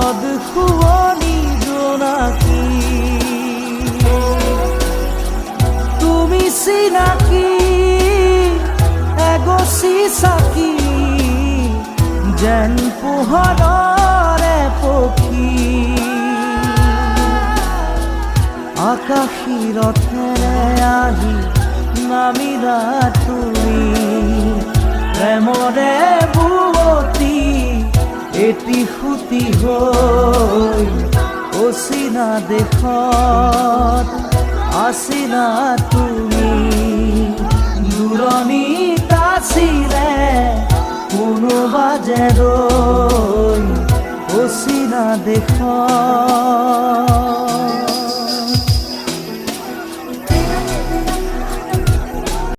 ৰদ শুৱনি জোনাকী তুমি চিনাকি এগছি চাকি যেন পোহৰৰে পক্ষী আকাশী ৰথেৰে আহি নামিলা তুমি প্ৰেমৰে বুৱতী এটি সুতি হৈ অচিনা দেশত আছিলা তুমি দূৰণিত আছিলে কোনোবা যে ৰৈ অচিনা দেশত